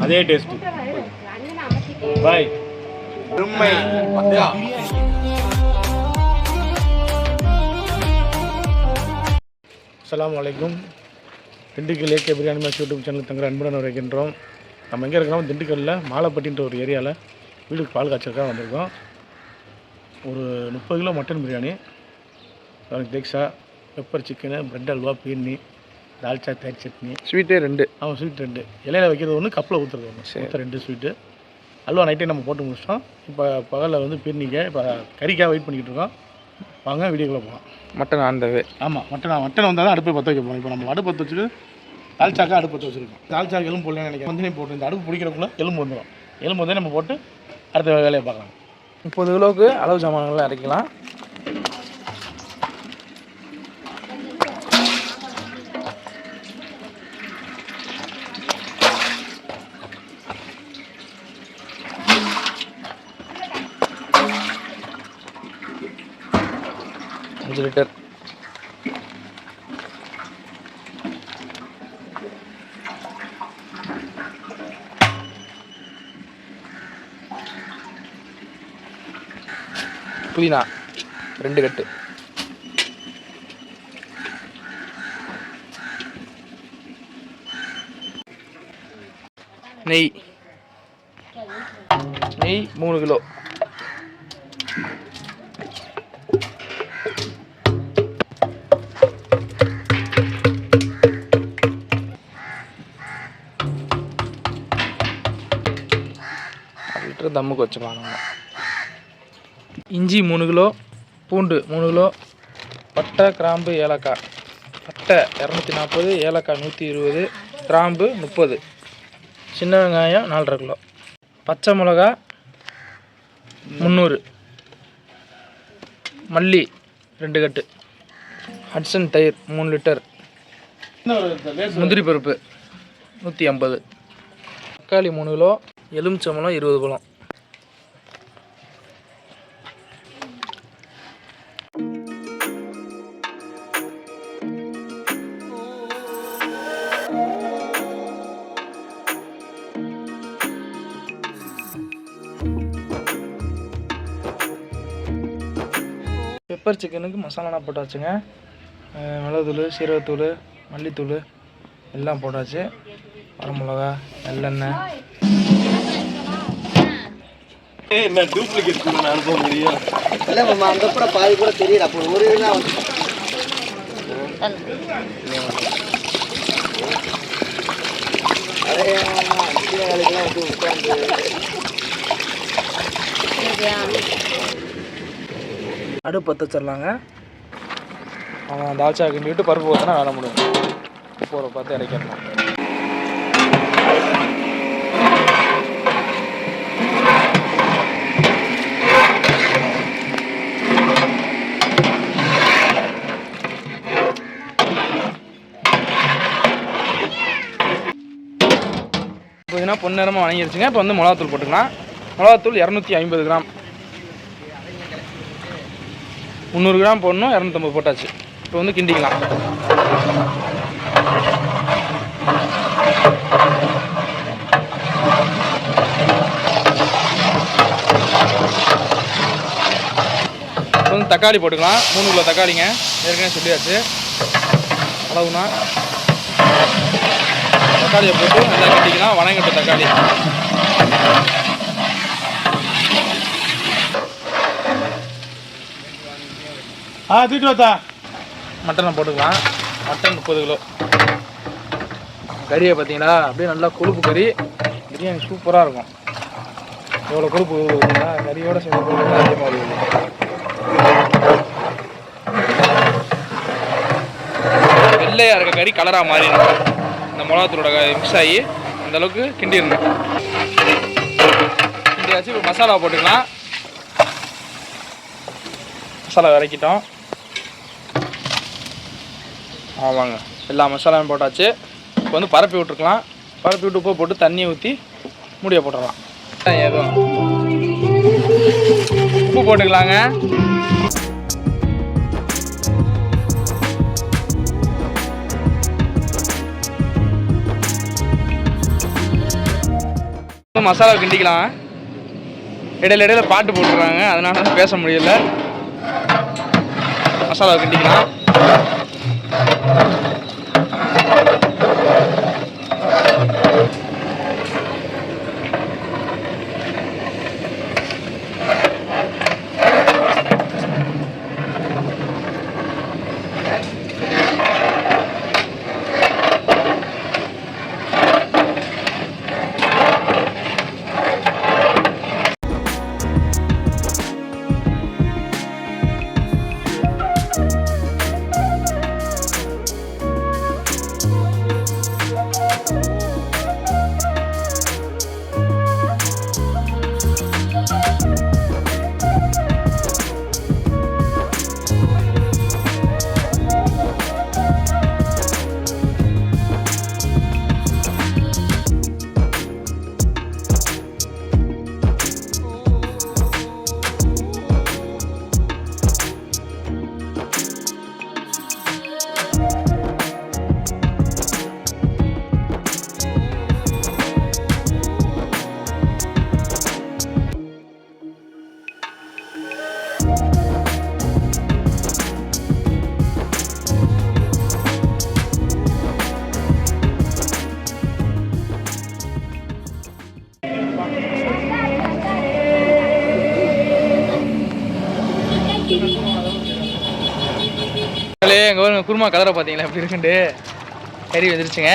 அதே டேஸ்ட்டு. பாய். உண்மை. அஸ்ஸலாமு அலைக்கும். Dindigul AK biryani match YouTube channel தங்குற அன்புடன் வைக்கின்றோம். நம்ம எங்கே இருக்கிறோம்? திண்டுக்கல்லில் மாலைப்பட்டின்ற ஒரு ஏரியாவில் வீடுக்கு பால் காய்ச்சலுக்காக வந்திருக்கோம். ஒரு 30 கிலோ மட்டன் பிரியாணி, தேக்ஸா, பெப்பர் சிக்கனு, பிரெட் அல்வா, பீர்னி, தால்ச்சா, தயிர் சட்னி, ஸ்வீட்டு 2. ஆமாம், ஸ்வீட் 2, இலையில் வைக்கிறது ஒன்று, கப்பில் ஊற்றுறது ஒன்று, மொத்தம் 2 ஸ்வீட்டு. அல்வா நைட்டே நம்ம போட்டு முடிச்சிட்டோம். இப்போ பகலில் வந்து பீர்னிக்க இப்போ கறிக்காக வெயிட் பண்ணிக்கிட்டு இருக்கோம். வாங்க வீடியோக்குள்ளே போகலாம். மட்டன் ஆந்தவே. ஆமாம், மட்டன் வந்தால் தான் அடுப்பை பற்ற வைக்க போகிறோம். இப்போ நம்ம அடுப்பு பற்ற வச்சுட்டு தால்ச்சாக்கா அடுப்பு பற்ற வச்சுருக்கோம். தால்ச்சாக்கு எலும்பு போடலன்னு நினைக்கிறேன். வந்து போட்டு இந்த அடுப்பு பிடிக்கிறக்குள்ள எலும்பு வந்துடும். எலும்பு வந்து நம்ம போட்டு அடுத்த வேலையை பார்க்கலாம். 30 கிலோவுக்கு அளவு சாமான்களை அரைக்கலாம். அஞ்சு லிட்டர். புதினா 2 கட்டு. நெய் 3 கிலோ. லிட்டர் தம்முக்கு வச்சுக்கலாம். இஞ்சி 3 கிலோ, பூண்டு 3 கிலோ, பட்டை, கிராம்பு, ஏலக்காய். பட்டை 240, ஏலக்காய் 120, கிராம்பு 30, சின்ன வெங்காயம் 4,5 கிலோ, பச்சை மிளகா 300, மல்லி 2 கட்டு, ஹட்சன் தயிர் 3 லிட்டர், முந்திரி பருப்பு 150, தக்காளி 3 கிலோ, எலுமிச்சம்பழம் 20 பழம். பெப்பர் சிக்கனுக்கு மசாலா போட்டாச்சுங்க. மிளகுத்தூள், சீரகத்தூள், மல்லித்தூள் எல்லாம் போட்டாச்சு. வரமிளகா, நல்லெண்ணெய். என்ன டூப்ளிகேட் அனுப்ப முடியும்? இல்லை மாமா, அந்த கூட பாதி கூட தெரியல. அப்போ ஒரு இதெல்லாம் வந்து அதே வேலைக்கெல்லாம் வந்து உட்காந்து அடுப்பு பற்ற வச்சிடலாங்க. அவன் தால்ச்சா கிண்டிவிட்டு பருப்பு ஊற்றினா வேலை முடியும். போகிற பார்த்து இறக்கிடலாம். பார்த்தீங்கன்னா பொன்னிறமாக வணங்கிடுச்சுங்க. இப்போ வந்து மிளகாத்தூள் போட்டுக்கலாம். மிளகாத்தூள் 250 கிராம். 300 கிராம் போடணும். 250 போட்டாச்சு. இப்போ வந்து கிண்டிக்கலாம். இப்போ வந்து தக்காளி போட்டுக்கலாம். 3 கிலோ தக்காளிங்க, ஏற்கனவே சொல்லியாச்சு. அளவுனா தக்காளியை போட்டு நல்லா கிண்டிக்கலாம். வணங்கட்டும் தக்காளி. தூக்கிட்டு வாத்தா. மட்டனை போட்டுக்கலாம். Mutton 30 kilo. கறியை பார்த்தீங்களா, அப்படியே நல்லா கொழுப்பு கறி. பிரியாணி சூப்பராக இருக்கும். எவ்வளோ கொழுப்பு பார்த்தீங்களா, கறியோட சேர்ந்து அதிகமாக இருக்கும். வெள்ளையாக இருக்க கறி கலராக மாறிடும். இந்த மிளகாத்தூளோட மிக்ஸ் ஆகி அந்தளவுக்கு கிண்டிடணும். கிண்டியாச்சு. இப்போ மசாலா போட்டுக்கலாம். மசாலா இறக்கிட்டோம். ஆமாங்க, எல்லா மசாலாவும் போட்டாச்சு. இப்போ வந்து பரப்பி விட்டுருக்கலாம். பரப்பி விட்டு உப்பு போட்டு தண்ணியை ஊற்றி மூடியை போட்டுடலாம். ஏதும் உப்பு போட்டுக்கலாங்க. மசாலா கிண்டிக்கலாம். இடையில இடையில பாட்டு போட்டுருக்காங்க, அதனால தான் பேச முடியல. மசாலா கிண்டிக்கலாம். எங்கள் குருமா கலரை பார்த்தீங்களா எப்படி இருக்குன்ட்டு. கறி வந்துருச்சுங்க.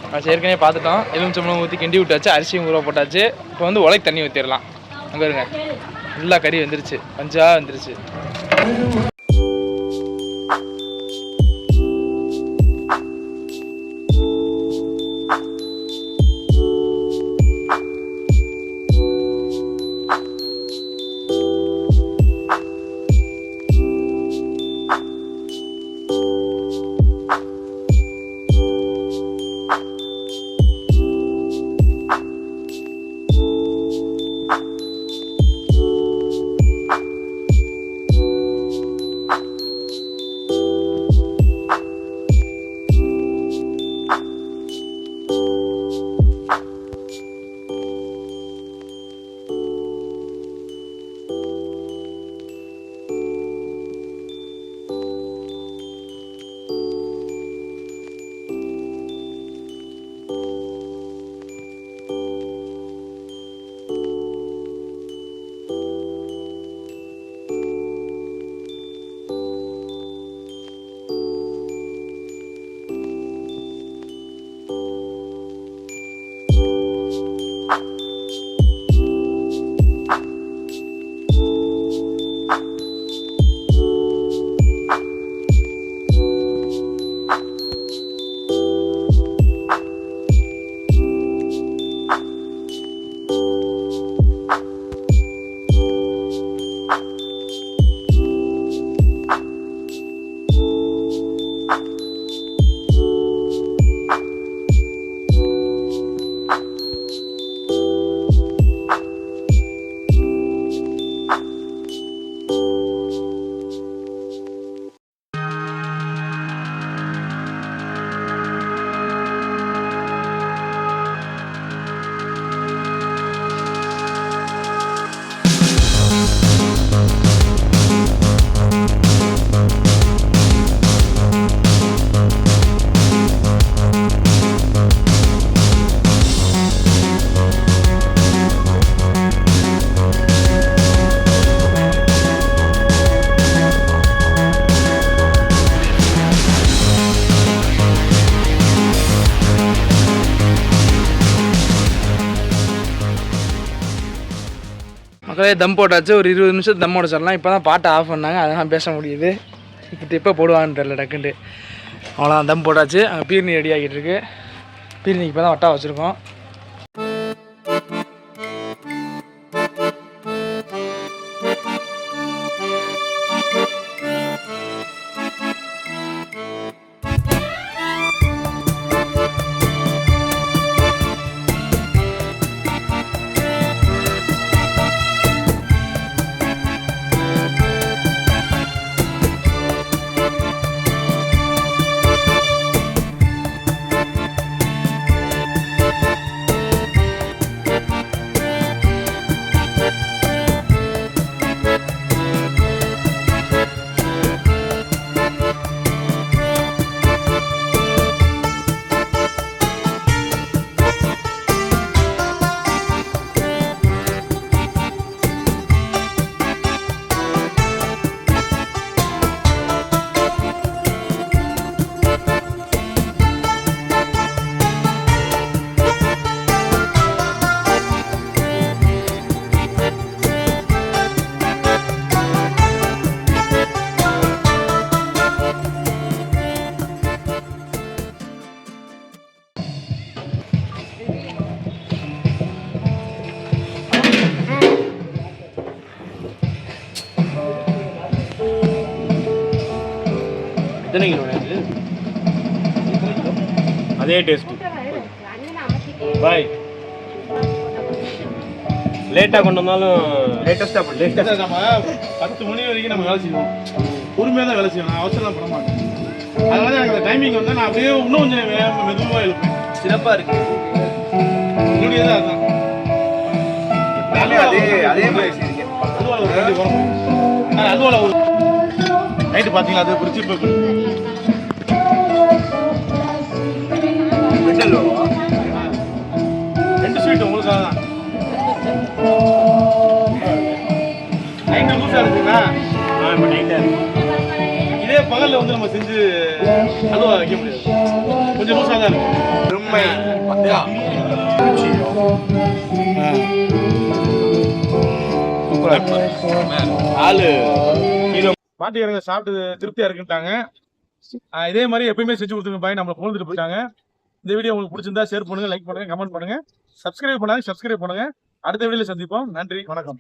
நான் ஏற்கனவே பார்த்துட்டோம். எலுமிச்சம்பழம் ஊற்றி கிண்டி விட்டாச்சு, அரிசியும் ஊற போட்டாச்சு. இப்போ வந்து உலைக்கு தண்ணி ஊற்றிடலாம். அங்கே இருங்க, நல்லா கறி வந்துருச்சு, பஞ்சாக வந்துருச்சு. மக்களே தம் போட்டாச்சு. ஒரு 20 நிமிஷம் தம் போட சொல்லலாம். இப்போ தான் பாட்டை ஆஃப் பண்ணாங்க, அதெல்லாம் பேச முடியுது. இப்போ போடுவான்னு தெரில டக்குன்ட்டு. அவ்வளோதான், தம் போட்டாச்சு. அங்கே பீர்னி ரெடி ஆகிட்டு இருக்கு. பீர்னிக்கு இப்போ தான் வட்டா வச்சுருக்கோம். எத்தனை கிலோ இது? அதே டேஸ்ட். பாய் லேட்டாக கொண்டு வந்தாலும் லேட்டஸ்ட்டாக நம்ம 10 மணி வரைக்கும் நம்ம வேலை செய்வோம். பொறுமையாக தான் வேலை செய்வோம். நான் அவசரம் பண்ண மாட்டேன். அதனால எனக்கு அந்த டைமிங் வந்து நான் அப்படியே இன்னும் கொஞ்சம் மெதுவாக எழுப்பேன். சிறப்பாக இருக்கு. என்னுடைய தான் அதுதான். அதே மாதிரி செய்யுங்க. அதுவால ஒரு 2 வரும். அதுவால ஒரு நைட்டு பார்த்தீங்களா அது பிரிச்சு இப்போ ரெண்டு ஸ்வீட் உங்களுக்காக தான். நைட்டு லூஸாக இருக்குங்களா? இப்போ நைட்டாக இருக்கு. இதே பகலில் வந்து நம்ம செஞ்சு அல்வா வைக்க முடியாது. கொஞ்சம் லூஸாக தான் இருக்கும். உண்மை. ஆளு ஹீரோ. பாட்டிக்காரங்க சாப்பிட்டு திருப்தியாக இருக்குன்ட்டாங்க. இதே மாதிரி எப்பயுமே செஞ்சு கொடுத்துருங்க பாய். நம்மளை பொழுதுட்டு போயிட்டாங்க. இந்த வீடியோ உங்களுக்கு பிடிச்சிருந்தா ஷேர் பண்ணுங்க, லைக் பண்ணுங்க, கமெண்ட் பண்ணுங்க. சப்ஸ்கிரைப் பண்ணுங்க. அடுத்த வீடியோல சந்திப்போம். நன்றி, வணக்கம்.